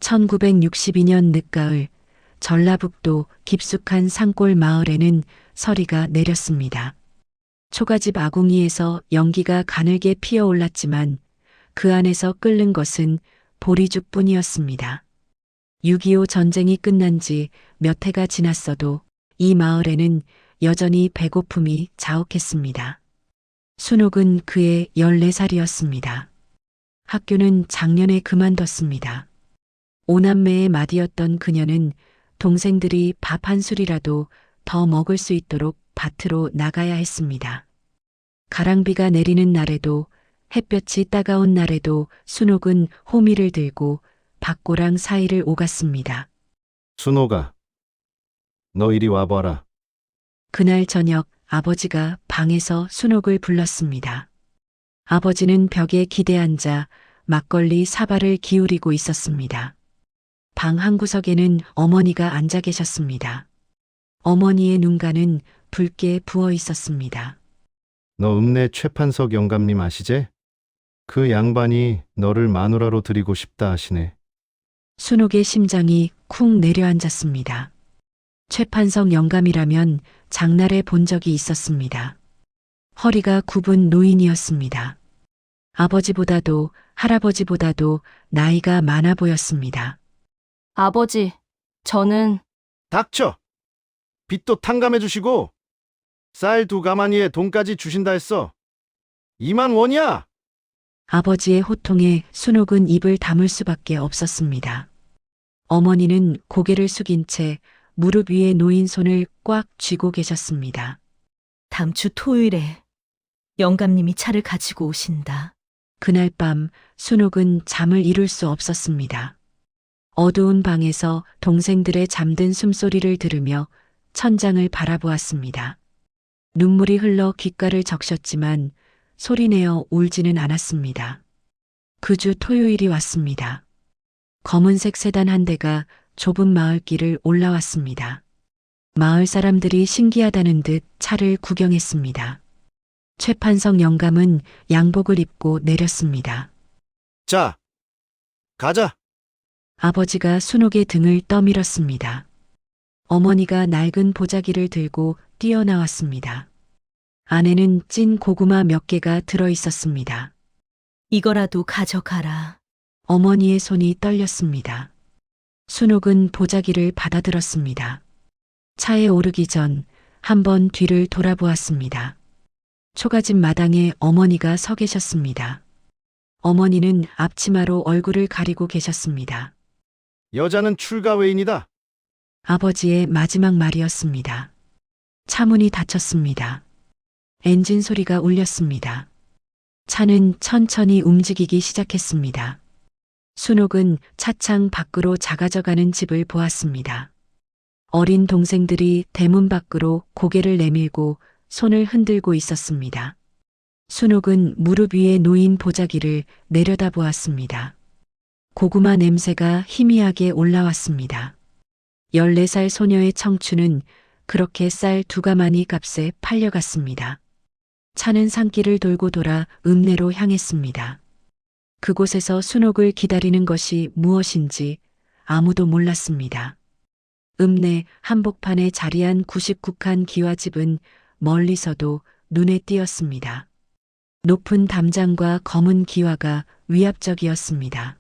1962년 늦가을 전라북도 깊숙한 산골 마을에는 서리가 내렸습니다. 초가집 아궁이에서 연기가 가늘게 피어올랐지만 그 안에서 끓는 것은 보리죽뿐이었습니다. 6.25 전쟁이 끝난 지 몇 해가 지났어도 이 마을에는 여전히 배고픔이 자욱했습니다. 순옥은 그의 14살이었습니다. 학교는 작년에 그만뒀습니다. 오남매의 맏이었던 그녀는 동생들이 밥 한 술이라도 더 먹을 수 있도록 밭으로 나가야 했습니다. 가랑비가 내리는 날에도 햇볕이 따가운 날에도 순옥은 호미를 들고 밭고랑 사이를 오갔습니다. 순옥아, 너 이리 와봐라. 그날 저녁 아버지가 방에서 순옥을 불렀습니다. 아버지는 벽에 기대앉아 막걸리 사발을 기울이고 있었습니다. 방 한구석에는 어머니가 앉아 계셨습니다. 어머니의 눈가는 붉게 부어 있었습니다. 너 읍내 최판석 영감님 아시제? 그 양반이 너를 마누라로 드리고 싶다 하시네. 순옥의 심장이 쿵 내려앉았습니다. 최판석 영감이라면 장날에 본 적이 있었습니다. 허리가 굽은 노인이었습니다. 아버지보다도 할아버지보다도 나이가 많아 보였습니다. 아버지, 저는 닥쳐! 빚도 탕감해 주시고 쌀 2가마니에 돈까지 주신다 했어. 2만 원이야! 아버지의 호통에 순옥은 입을 다물 수밖에 없었습니다. 어머니는 고개를 숙인 채 무릎 위에 놓인 손을 꽉 쥐고 계셨습니다. 다음 주 토요일에 영감님이 차를 가지고 오신다. 그날 밤 순옥은 잠을 이룰 수 없었습니다. 어두운 방에서 동생들의 잠든 숨소리를 들으며 천장을 바라보았습니다. 눈물이 흘러 귓가를 적셨지만 소리내어 울지는 않았습니다. 그 주 토요일이 왔습니다. 검은색 세단 한 대가 좁은 마을길을 올라왔습니다. 마을 사람들이 신기하다는 듯 차를 구경했습니다. 최판석 영감은 양복을 입고 내렸습니다. 자, 가자! 아버지가 순옥의 등을 떠밀었습니다. 어머니가 낡은 보자기를 들고 뛰어나왔습니다. 안에는 찐 고구마 몇 개가 들어 있었습니다. 이거라도 가져가라. 어머니의 손이 떨렸습니다. 순옥은 보자기를 받아들었습니다. 차에 오르기 전 한번 뒤를 돌아보았습니다. 초가집 마당에 어머니가 서 계셨습니다. 어머니는 앞치마로 얼굴을 가리고 계셨습니다. 여자는 출가 외인이다. 아버지의 마지막 말이었습니다. 차문이 닫혔습니다. 엔진 소리가 울렸습니다. 차는 천천히 움직이기 시작했습니다. 순옥은 차창 밖으로 작아져가는 집을 보았습니다. 어린 동생들이 대문 밖으로 고개를 내밀고 손을 흔들고 있었습니다. 순옥은 무릎 위에 놓인 보자기를 내려다보았습니다. 고구마 냄새가 희미하게 올라왔습니다. 14살 소녀의 청춘은 그렇게 쌀 2가마니 값에 팔려갔습니다. 차는 산길을 돌고 돌아 읍내로 향했습니다. 그곳에서 순옥을 기다리는 것이 무엇인지 아무도 몰랐습니다. 읍내 한복판에 자리한 99칸 기와집은 멀리서도 눈에 띄었습니다. 높은 담장과 검은 기와가 위압적이었습니다.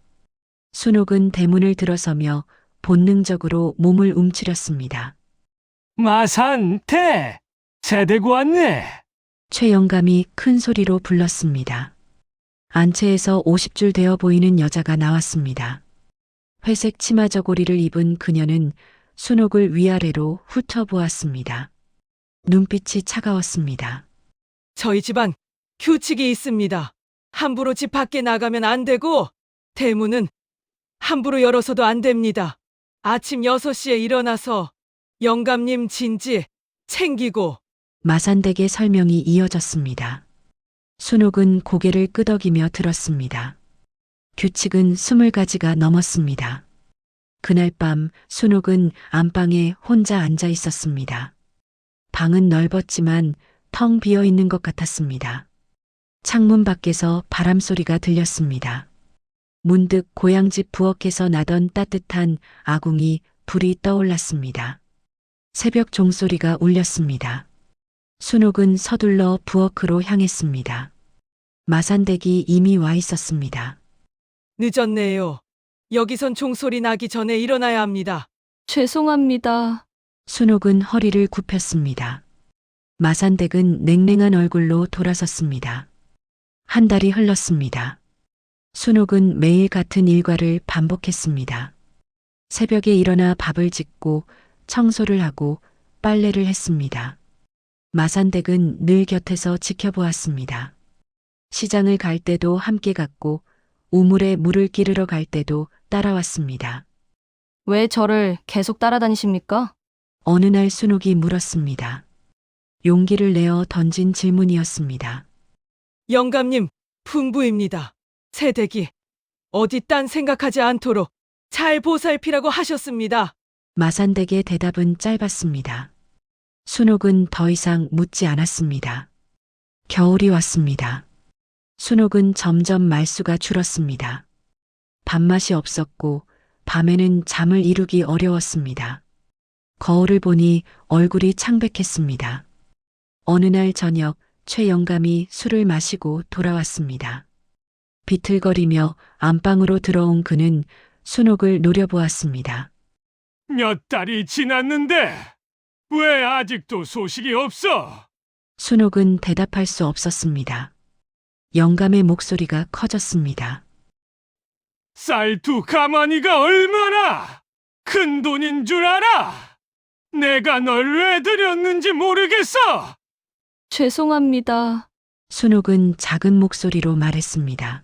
순옥은 대문을 들어서며 본능적으로 몸을 움츠렸습니다. 마산태! 세대고 왔네! 최 영감이 큰 소리로 불렀습니다. 안채에서 50줄 되어 보이는 여자가 나왔습니다. 회색 치마 저고리를 입은 그녀는 순옥을 위아래로 훑어보았습니다. 눈빛이 차가웠습니다. 저희 집안 규칙이 있습니다. 함부로 집 밖에 나가면 안 되고 대문은 함부로 열어서도 안 됩니다. 아침 6시에 일어나서 영감님 진지 챙기고 마산댁의 설명이 이어졌습니다. 순옥은 고개를 끄덕이며 들었습니다. 규칙은 20가지가 넘었습니다. 그날 밤 순옥은 안방에 혼자 앉아 있었습니다. 방은 넓었지만 텅 비어 있는 것 같았습니다. 창문 밖에서 바람 소리가 들렸습니다. 문득 고향집 부엌에서 나던 따뜻한 아궁이 불이 떠올랐습니다. 새벽 종소리가 울렸습니다. 순옥은 서둘러 부엌으로 향했습니다. 마산댁이 이미 와 있었습니다. 늦었네요. 여기선 종소리 나기 전에 일어나야 합니다. 죄송합니다. 순옥은 허리를 굽혔습니다. 마산댁은 냉랭한 얼굴로 돌아섰습니다. 한 달이 흘렀습니다. 순옥은 매일 같은 일과를 반복했습니다. 새벽에 일어나 밥을 짓고 청소를 하고 빨래를 했습니다. 마산댁은 늘 곁에서 지켜보았습니다. 시장을 갈 때도 함께 갔고 우물에 물을 기르러 갈 때도 따라왔습니다. 왜 저를 계속 따라다니십니까? 어느 날 순옥이 물었습니다. 용기를 내어 던진 질문이었습니다. 영감님, 풍부입니다. 새댁이 어디 딴 생각하지 않도록 잘 보살피라고 하셨습니다. 마산댁의 대답은 짧았습니다. 순옥은 더 이상 묻지 않았습니다. 겨울이 왔습니다. 순옥은 점점 말수가 줄었습니다. 밥맛이 없었고 밤에는 잠을 이루기 어려웠습니다. 거울을 보니 얼굴이 창백했습니다. 어느 날 저녁 최 영감이 술을 마시고 돌아왔습니다. 비틀거리며 안방으로 들어온 그는 순옥을 노려보았습니다. 몇 달이 지났는데 왜 아직도 소식이 없어? 순옥은 대답할 수 없었습니다. 영감의 목소리가 커졌습니다. 쌀두 가마니가 얼마나 큰 돈인 줄 알아? 내가 널 왜 들였는지 모르겠어. 죄송합니다. 순옥은 작은 목소리로 말했습니다.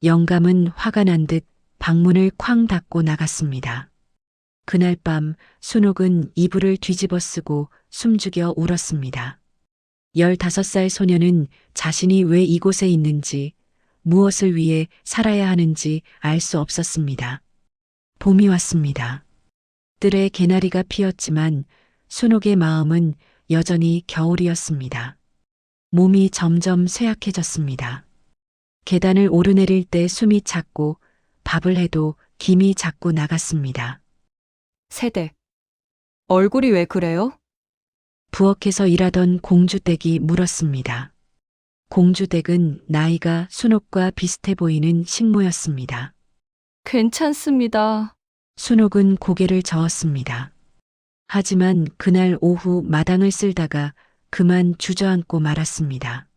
영감은 화가 난 듯 방문을 쾅 닫고 나갔습니다. 그날 밤 순옥은 이불을 뒤집어 쓰고 숨죽여 울었습니다. 15살 소녀는 자신이 왜 이곳에 있는지, 무엇을 위해 살아야 하는지 알 수 없었습니다. 봄이 왔습니다. 뜰에 개나리가 피었지만 순옥의 마음은 여전히 겨울이었습니다. 몸이 점점 쇠약해졌습니다. 계단을 오르내릴 때 숨이 찼고 밥을 해도 김이 자꾸 나갔습니다. 새댁, 얼굴이 왜 그래요? 부엌에서 일하던 공주댁이 물었습니다. 공주댁은 나이가 순옥과 비슷해 보이는 식모였습니다. 괜찮습니다. 순옥은 고개를 저었습니다. 하지만 그날 오후 마당을 쓸다가 그만 주저앉고 말았습니다.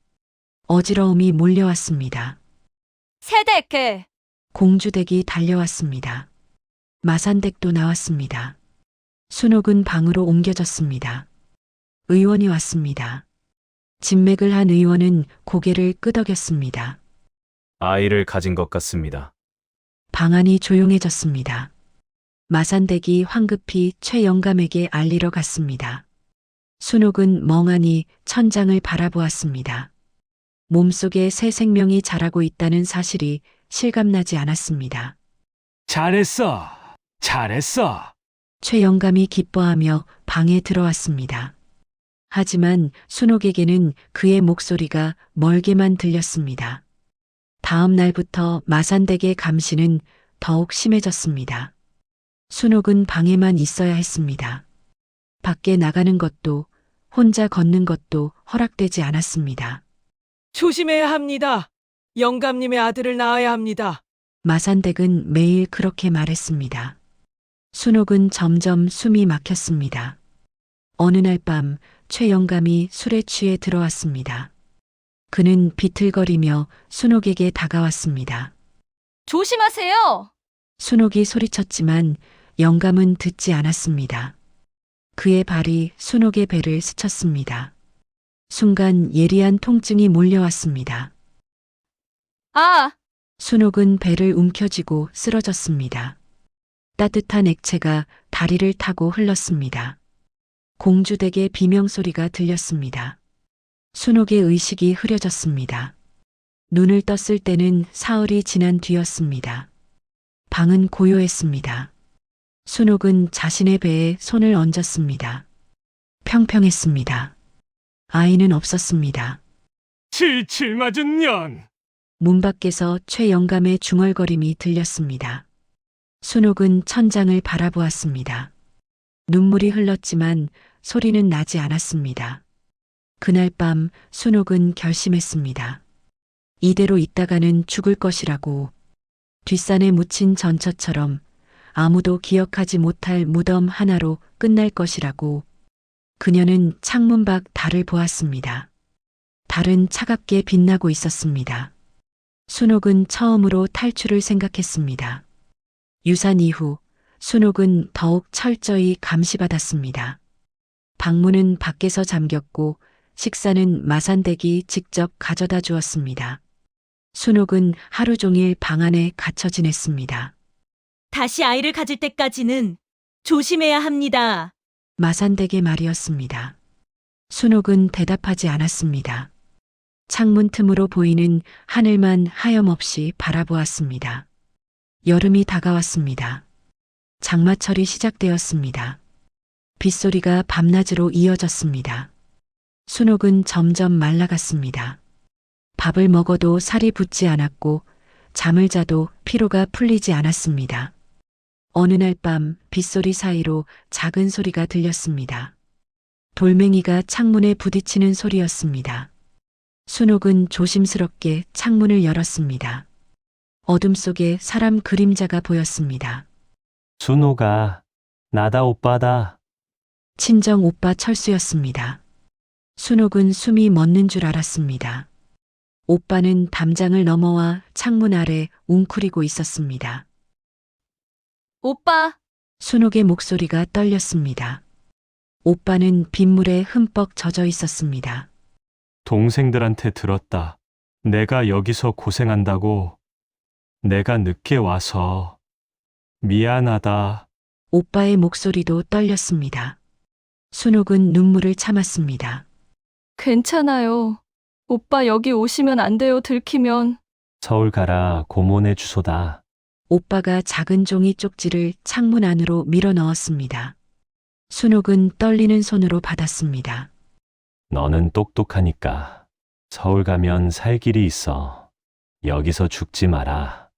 어지러움이 몰려왔습니다. 새댁! 공주댁이 달려왔습니다. 마산댁도 나왔습니다. 순옥은 방으로 옮겨졌습니다. 의원이 왔습니다. 진맥을 한 의원은 고개를 끄덕였습니다. 아이를 가진 것 같습니다. 방 안이 조용해졌습니다. 마산댁이 황급히 최 영감에게 알리러 갔습니다. 순옥은 멍하니 천장을 바라보았습니다. 몸속에 새 생명이 자라고 있다는 사실이 실감나지 않았습니다. 잘했어. 잘했어. 최 영감이 기뻐하며 방에 들어왔습니다. 하지만 순옥에게는 그의 목소리가 멀게만 들렸습니다. 다음 날부터 마산댁의 감시는 더욱 심해졌습니다. 순옥은 방에만 있어야 했습니다. 밖에 나가는 것도 혼자 걷는 것도 허락되지 않았습니다. 조심해야 합니다. 영감님의 아들을 낳아야 합니다. 마산댁은 매일 그렇게 말했습니다. 순옥은 점점 숨이 막혔습니다. 어느 날 밤 최 영감이 술에 취해 들어왔습니다. 그는 비틀거리며 순옥에게 다가왔습니다. 조심하세요! 순옥이 소리쳤지만 영감은 듣지 않았습니다. 그의 발이 순옥의 배를 스쳤습니다. 순간 예리한 통증이 몰려왔습니다. 아! 순옥은 배를 움켜쥐고 쓰러졌습니다. 따뜻한 액체가 다리를 타고 흘렀습니다. 공주댁의 비명소리가 들렸습니다. 순옥의 의식이 흐려졌습니다. 눈을 떴을 때는 사흘이 지난 뒤였습니다. 방은 고요했습니다. 순옥은 자신의 배에 손을 얹었습니다. 평평했습니다. 아이는 없었습니다. 칠칠 맞은 년. 문 밖에서 최 영감의 중얼거림이 들렸습니다. 순옥은 천장을 바라보았습니다. 눈물이 흘렀지만 소리는 나지 않았습니다. 그날 밤 순옥은 결심했습니다. 이대로 있다가는 죽을 것이라고. 뒷산에 묻힌 전처처럼 아무도 기억하지 못할 무덤 하나로 끝날 것이라고. 그녀는 창문 밖 달을 보았습니다. 달은 차갑게 빛나고 있었습니다. 순옥은 처음으로 탈출을 생각했습니다. 유산 이후 순옥은 더욱 철저히 감시받았습니다. 방문은 밖에서 잠겼고 식사는 마산댁이 직접 가져다 주었습니다. 순옥은 하루 종일 방 안에 갇혀 지냈습니다. 다시 아이를 가질 때까지는 조심해야 합니다. 마산댁의 말이었습니다. 순옥은 대답하지 않았습니다. 창문 틈으로 보이는 하늘만 하염없이 바라보았습니다. 여름이 다가왔습니다. 장마철이 시작되었습니다. 빗소리가 밤낮으로 이어졌습니다. 순옥은 점점 말라갔습니다. 밥을 먹어도 살이 붙지 않았고 잠을 자도 피로가 풀리지 않았습니다. 어느 날 밤 빗소리 사이로 작은 소리가 들렸습니다. 돌멩이가 창문에 부딪히는 소리였습니다. 순옥은 조심스럽게 창문을 열었습니다. 어둠 속에 사람 그림자가 보였습니다. 순옥아, 나다 오빠다. 친정 오빠 철수였습니다. 순옥은 숨이 멎는 줄 알았습니다. 오빠는 담장을 넘어와 창문 아래 웅크리고 있었습니다. 오빠, 순옥의 목소리가 떨렸습니다. 오빠는 빗물에 흠뻑 젖어 있었습니다. 동생들한테 들었다. 내가 여기서 고생한다고. 내가 늦게 와서 미안하다. 오빠의 목소리도 떨렸습니다. 순옥은 눈물을 참았습니다. 괜찮아요. 오빠 여기 오시면 안 돼요, 들키면. 서울 가라, 고모네 주소다. 오빠가 작은 종이 쪽지를 창문 안으로 밀어 넣었습니다. 순옥은 떨리는 손으로 받았습니다. 너는 똑똑하니까 서울 가면 살 길이 있어. 여기서 죽지 마라.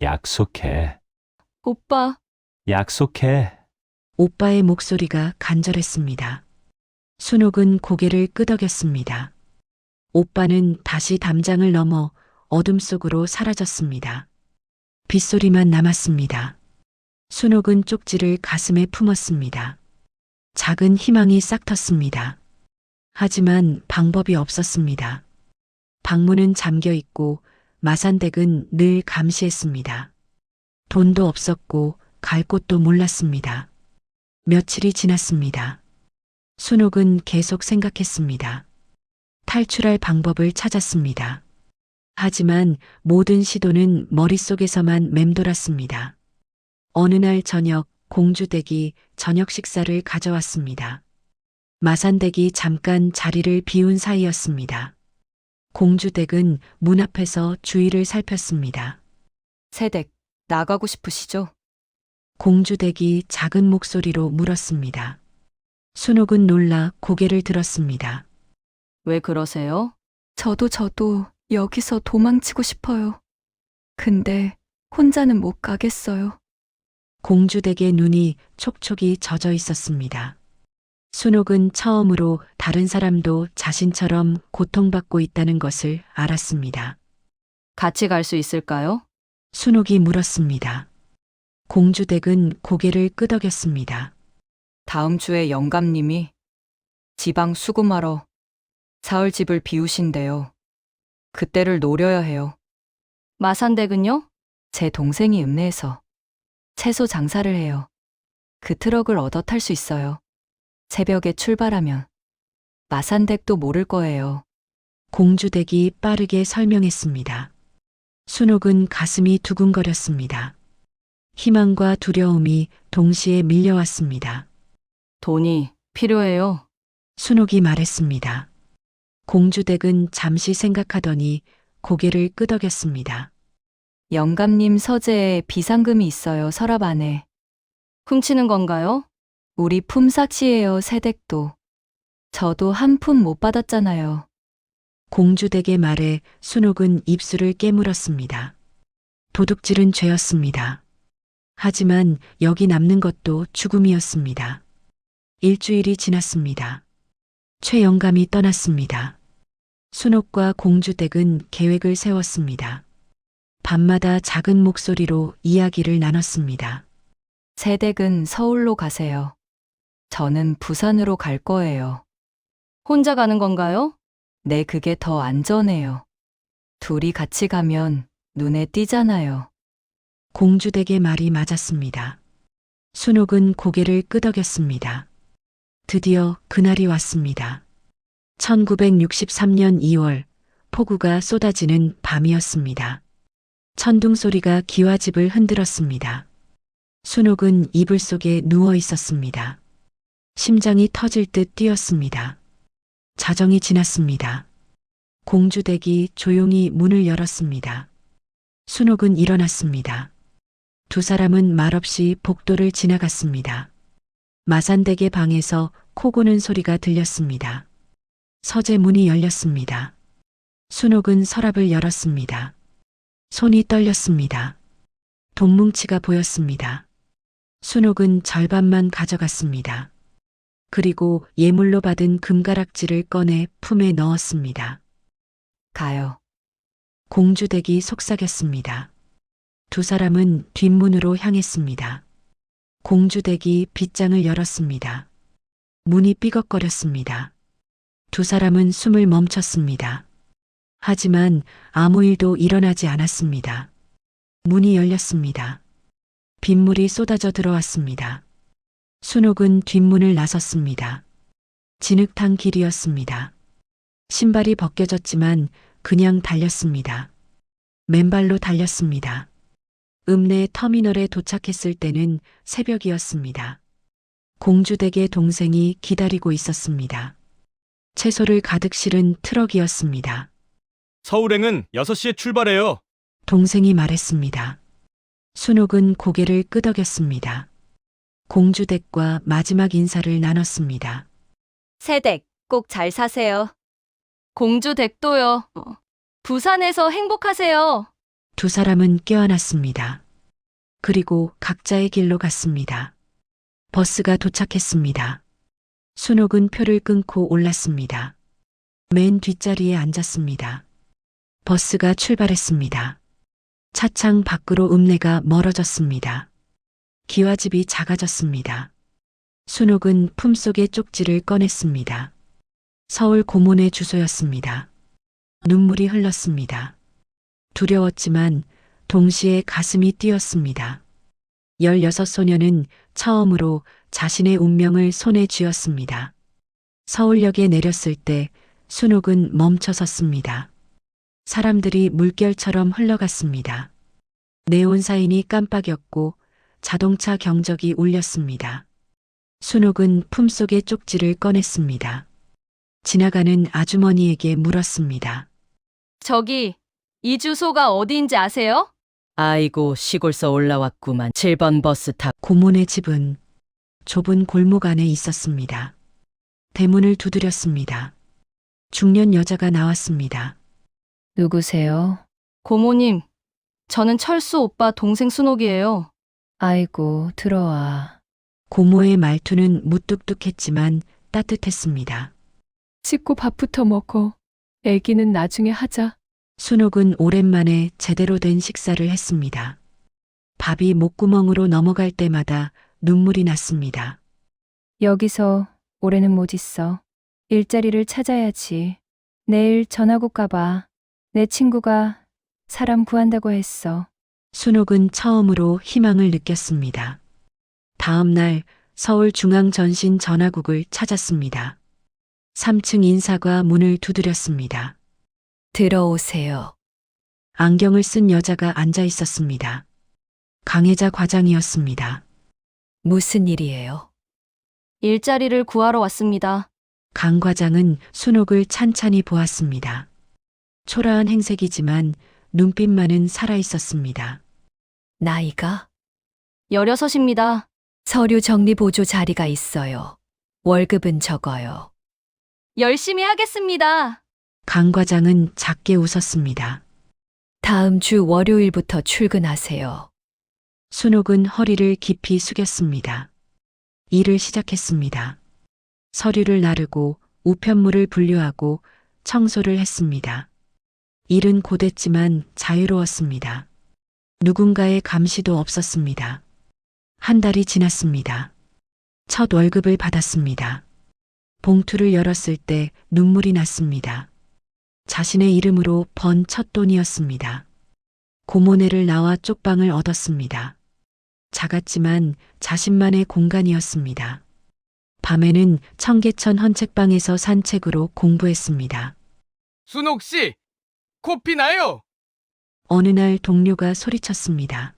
약속해. 오빠, 약속해. 오빠의 목소리가 간절했습니다. 순옥은 고개를 끄덕였습니다. 오빠는 다시 담장을 넘어 어둠 속으로 사라졌습니다. 빗소리만 남았습니다. 순옥은 쪽지를 가슴에 품었습니다. 작은 희망이 싹 텄습니다. 하지만 방법이 없었습니다. 방문은 잠겨 있고 마산댁은 늘 감시했습니다. 돈도 없었고 갈 곳도 몰랐습니다. 며칠이 지났습니다. 순옥은 계속 생각했습니다. 탈출할 방법을 찾았습니다. 하지만 모든 시도는 머릿속에서만 맴돌았습니다. 어느 날 저녁 공주댁이 저녁 식사를 가져왔습니다. 마산댁이 잠깐 자리를 비운 사이였습니다. 공주댁은 문 앞에서 주위를 살폈습니다. 새댁, 나가고 싶으시죠? 공주댁이 작은 목소리로 물었습니다. 순옥은 놀라 고개를 들었습니다. 왜 그러세요? 저도 여기서 도망치고 싶어요. 근데 혼자는 못 가겠어요. 공주댁의 눈이 촉촉이 젖어 있었습니다. 순옥은 처음으로 다른 사람도 자신처럼 고통받고 있다는 것을 알았습니다. 같이 갈 수 있을까요? 순옥이 물었습니다. 공주댁은 고개를 끄덕였습니다. 다음 주에 영감님이 지방 수금하러 사흘 집을 비우신대요. 그때를 노려야 해요. 마산댁은요? 제 동생이 읍내에서 채소 장사를 해요. 그 트럭을 얻어 탈 수 있어요. 새벽에 출발하면 마산댁도 모를 거예요. 공주댁이 빠르게 설명했습니다. 순옥은 가슴이 두근거렸습니다. 희망과 두려움이 동시에 밀려왔습니다. 돈이 필요해요. 순옥이 말했습니다. 공주댁은 잠시 생각하더니 고개를 끄덕였습니다. 영감님 서재에 비상금이 있어요, 서랍 안에. 훔치는 건가요? 우리 품삯이에요, 새댁도. 저도 한 푼 못 받았잖아요. 공주댁의 말에 순옥은 입술을 깨물었습니다. 도둑질은 죄였습니다. 하지만 여기 남는 것도 죽음이었습니다. 일주일이 지났습니다. 최 영감이 떠났습니다. 순옥과 공주댁은 계획을 세웠습니다. 밤마다 작은 목소리로 이야기를 나눴습니다. 새댁은 서울로 가세요. 저는 부산으로 갈 거예요. 혼자 가는 건가요? 네, 그게 더 안전해요. 둘이 같이 가면 눈에 띄잖아요. 공주댁의 말이 맞았습니다. 순옥은 고개를 끄덕였습니다. 드디어 그날이 왔습니다. 1963년 2월, 폭우가 쏟아지는 밤이었습니다. 천둥 소리가 기와집을 흔들었습니다. 순옥은 이불 속에 누워 있었습니다. 심장이 터질 듯 뛰었습니다. 자정이 지났습니다. 공주댁이 조용히 문을 열었습니다. 순옥은 일어났습니다. 두 사람은 말없이 복도를 지나갔습니다. 마산댁의 방에서 코 고는 소리가 들렸습니다. 서재 문이 열렸습니다. 순옥은 서랍을 열었습니다. 손이 떨렸습니다. 돈뭉치가 보였습니다. 순옥은 절반만 가져갔습니다. 그리고 예물로 받은 금가락지를 꺼내 품에 넣었습니다. 가요. 공주댁이 속삭였습니다. 두 사람은 뒷문으로 향했습니다. 공주댁이 빗장을 열었습니다. 문이 삐걱거렸습니다. 두 사람은 숨을 멈췄습니다. 하지만 아무 일도 일어나지 않았습니다. 문이 열렸습니다. 빗물이 쏟아져 들어왔습니다. 순옥은 뒷문을 나섰습니다. 진흙탕 길이었습니다. 신발이 벗겨졌지만 그냥 달렸습니다. 맨발로 달렸습니다. 읍내 터미널에 도착했을 때는 새벽이었습니다. 공주댁의 동생이 기다리고 있었습니다. 채소를 가득 실은 트럭이었습니다. 서울행은 6시에 출발해요. 동생이 말했습니다. 순옥은 고개를 끄덕였습니다. 공주댁과 마지막 인사를 나눴습니다. 새댁, 꼭 잘 사세요. 공주댁도요. 부산에서 행복하세요. 두 사람은 껴안았습니다. 그리고 각자의 길로 갔습니다. 버스가 도착했습니다. 순옥은 표를 끊고 올랐습니다. 맨 뒷자리에 앉았습니다. 버스가 출발했습니다. 차창 밖으로 읍내가 멀어졌습니다. 기와집이 작아졌습니다. 순옥은 품속의 쪽지를 꺼냈습니다. 서울 고문의 주소였습니다. 눈물이 흘렀습니다. 두려웠지만 동시에 가슴이 뛰었습니다. 16소녀는 처음으로 자신의 운명을 손에 쥐었습니다. 서울역에 내렸을 때 순옥은 멈춰 섰습니다. 사람들이 물결처럼 흘러갔습니다. 네온 사인이 깜빡였고 자동차 경적이 울렸습니다. 순옥은 품속의 쪽지를 꺼냈습니다. 지나가는 아주머니에게 물었습니다. 저기, 이 주소가 어디인지 아세요? 아이고, 시골서 올라왔구만. 7번 버스 타. 고문의 집은 좁은 골목 안에 있었습니다. 대문을 두드렸습니다. 중년 여자가 나왔습니다. 누구세요? 고모님, 저는 철수 오빠 동생 순옥이에요. 아이고, 들어와. 고모의 말투는 무뚝뚝했지만 따뜻했습니다. 씻고 밥부터 먹어. 애기는 나중에 하자. 순옥은 오랜만에 제대로 된 식사를 했습니다. 밥이 목구멍으로 넘어갈 때마다 눈물이 났습니다. 여기서 올해는 못 있어. 일자리를 찾아야지. 내일 전화국 가봐. 내 친구가 사람 구한다고 했어. 순옥은 처음으로 희망을 느꼈습니다. 다음 날 서울중앙전신 전화국을 찾았습니다. 3층 인사가 문을 두드렸습니다. 들어오세요. 안경을 쓴 여자가 앉아 있었습니다. 강혜자 과장이었습니다. 무슨 일이에요? 일자리를 구하러 왔습니다. 강 과장은 순옥을 찬찬히 보았습니다. 초라한 행색이지만 눈빛만은 살아 있었습니다. 나이가? 16입니다. 서류 정리 보조 자리가 있어요. 월급은 적어요. 열심히 하겠습니다. 강 과장은 작게 웃었습니다. 다음 주 월요일부터 출근하세요. 순옥은 허리를 깊이 숙였습니다. 일을 시작했습니다. 서류를 나르고 우편물을 분류하고 청소를 했습니다. 일은 고됐지만 자유로웠습니다. 누군가의 감시도 없었습니다. 한 달이 지났습니다. 첫 월급을 받았습니다. 봉투를 열었을 때 눈물이 났습니다. 자신의 이름으로 번 첫 돈이었습니다. 고모네를 나와 쪽방을 얻었습니다. 작았지만 자신만의 공간이었습니다. 밤에는 청계천 헌책방에서 산책으로 공부했습니다. 순옥 씨, 코피 나요. 어느 날 동료가 소리쳤습니다.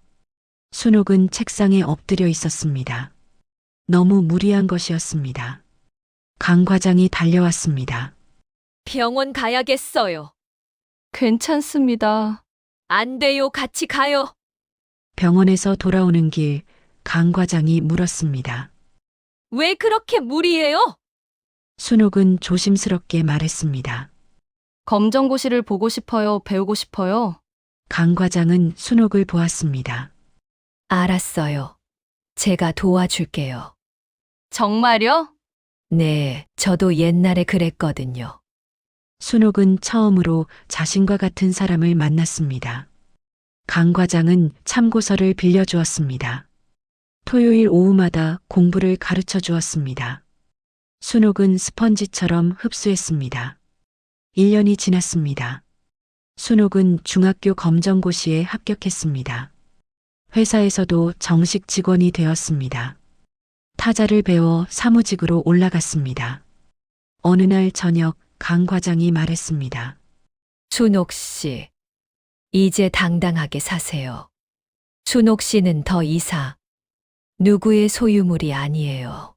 순옥은 책상에 엎드려 있었습니다. 너무 무리한 것이었습니다. 강 과장이 달려왔습니다. 병원 가야겠어요. 괜찮습니다. 안 돼요. 같이 가요. 병원에서 돌아오는 길 강 과장이 물었습니다. 왜 그렇게 무리해요? 순옥은 조심스럽게 말했습니다. 검정고시를 보고 싶어요. 배우고 싶어요. 강 과장은 순옥을 보았습니다. 알았어요. 제가 도와줄게요. 정말요? 네, 저도 옛날에 그랬거든요. 순옥은 처음으로 자신과 같은 사람을 만났습니다. 강 과장은 참고서를 빌려주었습니다. 토요일 오후마다 공부를 가르쳐 주었습니다. 순옥은 스펀지처럼 흡수했습니다. 1년이 지났습니다. 순옥은 중학교 검정고시에 합격했습니다. 회사에서도 정식 직원이 되었습니다. 타자를 배워 사무직으로 올라갔습니다. 어느 날 저녁 강 과장이 말했습니다. 순옥 씨, 이제 당당하게 사세요. 순옥 씨는 더 이상 누구의 소유물이 아니에요.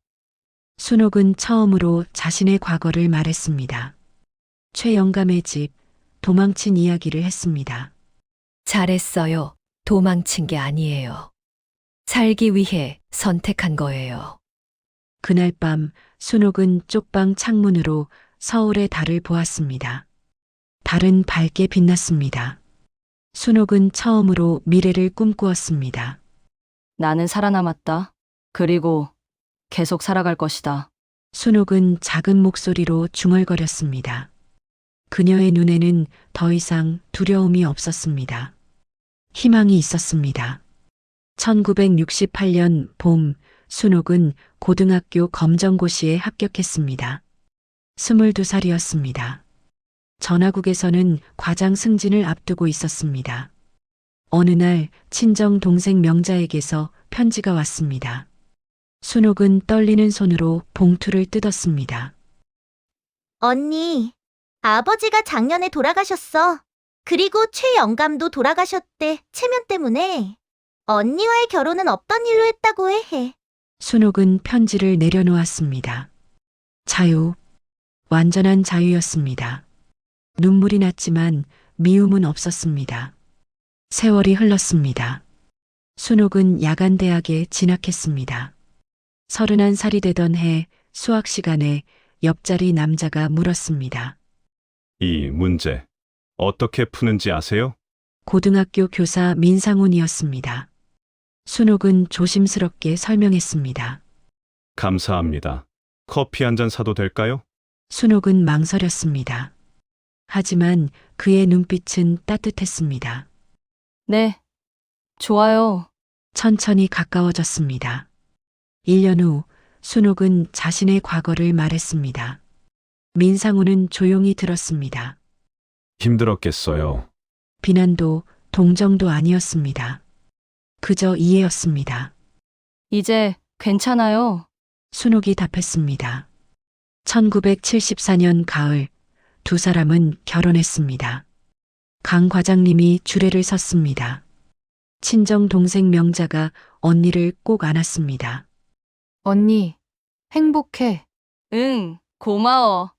순옥은 처음으로 자신의 과거를 말했습니다. 최영감의 집, 도망친 이야기를 했습니다. 잘했어요. 도망친 게 아니에요. 살기 위해 선택한 거예요. 그날 밤 순옥은 쪽방 창문으로 서울의 달을 보았습니다. 달은 밝게 빛났습니다. 순옥은 처음으로 미래를 꿈꾸었습니다. 나는 살아남았다. 그리고 계속 살아갈 것이다. 순옥은 작은 목소리로 중얼거렸습니다. 그녀의 눈에는 더 이상 두려움이 없었습니다. 희망이 있었습니다. 1968년 봄, 순옥은 고등학교 검정고시에 합격했습니다. 22살이었습니다. 전화국에서는 과장 승진을 앞두고 있었습니다. 어느 날 친정 동생 명자에게서 편지가 왔습니다. 순옥은 떨리는 손으로 봉투를 뜯었습니다. 언니, 아버지가 작년에 돌아가셨어. 그리고 최영감도 돌아가셨대, 체면 때문에. 언니와의 결혼은 없던 일로 했다고 해. 순옥은 편지를 내려놓았습니다. 자유, 완전한 자유였습니다. 눈물이 났지만 미움은 없었습니다. 세월이 흘렀습니다. 순옥은 야간대학에 진학했습니다. 31살이 되던 해 수학 시간에 옆자리 남자가 물었습니다. 이 문제 어떻게 푸는지 아세요? 고등학교 교사 민상훈이었습니다. 순옥은 조심스럽게 설명했습니다. 감사합니다. 커피 한 잔 사도 될까요? 순옥은 망설였습니다. 하지만 그의 눈빛은 따뜻했습니다. 네. 좋아요. 천천히 가까워졌습니다. 1년 후 순옥은 자신의 과거를 말했습니다. 민상훈은 조용히 들었습니다. 힘들었겠어요. 비난도 동정도 아니었습니다. 그저 이해였습니다. 이제 괜찮아요. 순옥이 답했습니다. 1974년 가을 두 사람은 결혼했습니다. 강 과장님이 주례를 섰습니다. 친정 동생 명자가 언니를 꼭 안았습니다. 언니, 행복해. 응, 고마워.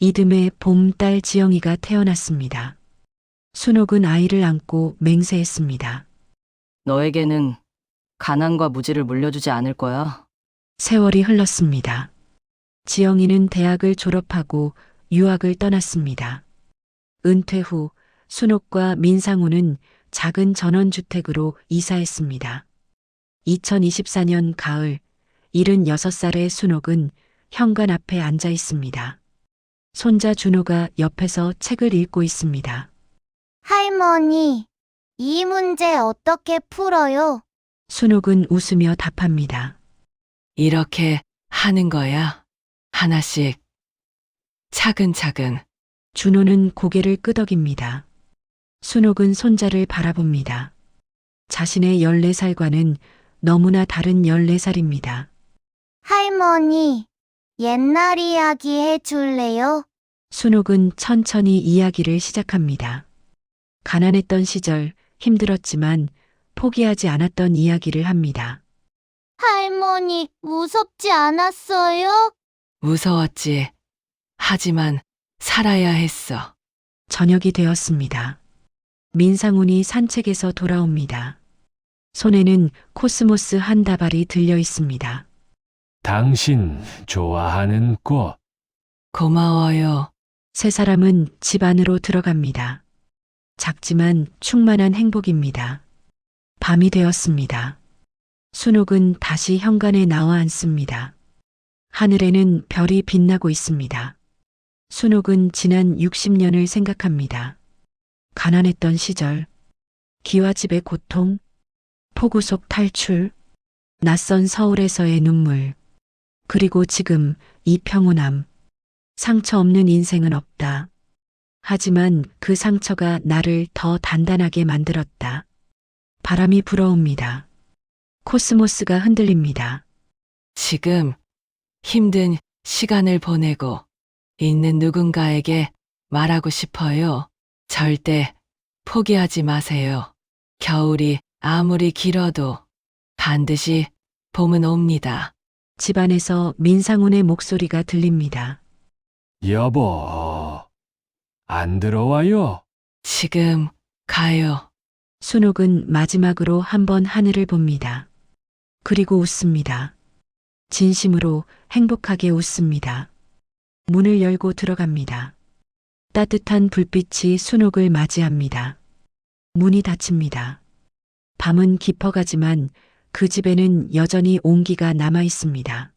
이듬해 봄딸 지영이가 태어났습니다. 순옥은 아이를 안고 맹세했습니다. 너에게는 가난과 무지를 물려주지 않을 거야. 세월이 흘렀습니다. 지영이는 대학을 졸업하고 유학을 떠났습니다. 은퇴 후 순옥과 민상우는 작은 전원주택으로 이사했습니다. 2024년 가을, 76살의 순옥은 현관 앞에 앉아 있습니다. 손자 준호가 옆에서 책을 읽고 있습니다. 할머니, 이 문제 어떻게 풀어요? 순옥은 웃으며 답합니다. 이렇게 하는 거야. 하나씩. 차근차근. 준호는 고개를 끄덕입니다. 순옥은 손자를 바라봅니다. 자신의 14살과는 너무나 다른 14살입니다. 할머니, 옛날 이야기 해줄래요? 순옥은 천천히 이야기를 시작합니다. 가난했던 시절, 힘들었지만 포기하지 않았던 이야기를 합니다. 할머니, 무섭지 않았어요? 무서웠지. 하지만 살아야 했어. 저녁이 되었습니다. 민상훈이 산책에서 돌아옵니다. 손에는 코스모스 한 다발이 들려 있습니다. 당신 좋아하는 꽃. 고마워요. 세 사람은 집 안으로 들어갑니다. 작지만 충만한 행복입니다. 밤이 되었습니다. 순옥은 다시 현관에 나와 앉습니다. 하늘에는 별이 빛나고 있습니다. 순옥은 지난 60년을 생각합니다. 가난했던 시절, 기와집의 고통, 폭우 속 탈출, 낯선 서울에서의 눈물, 그리고 지금 이 평온함. 상처 없는 인생은 없다. 하지만 그 상처가 나를 더 단단하게 만들었다. 바람이 불어옵니다. 코스모스가 흔들립니다. 지금 힘든 시간을 보내고 있는 누군가에게 말하고 싶어요. 절대 포기하지 마세요. 겨울이 아무리 길어도 반드시 봄은 옵니다. 집안에서 민상훈의 목소리가 들립니다. 여보, 안 들어와요? 지금 가요. 순옥은 마지막으로 한번 하늘을 봅니다. 그리고 웃습니다. 진심으로 행복하게 웃습니다. 문을 열고 들어갑니다. 따뜻한 불빛이 순옥을 맞이합니다. 문이 닫힙니다. 밤은 깊어가지만 그 집에는 여전히 온기가 남아 있습니다.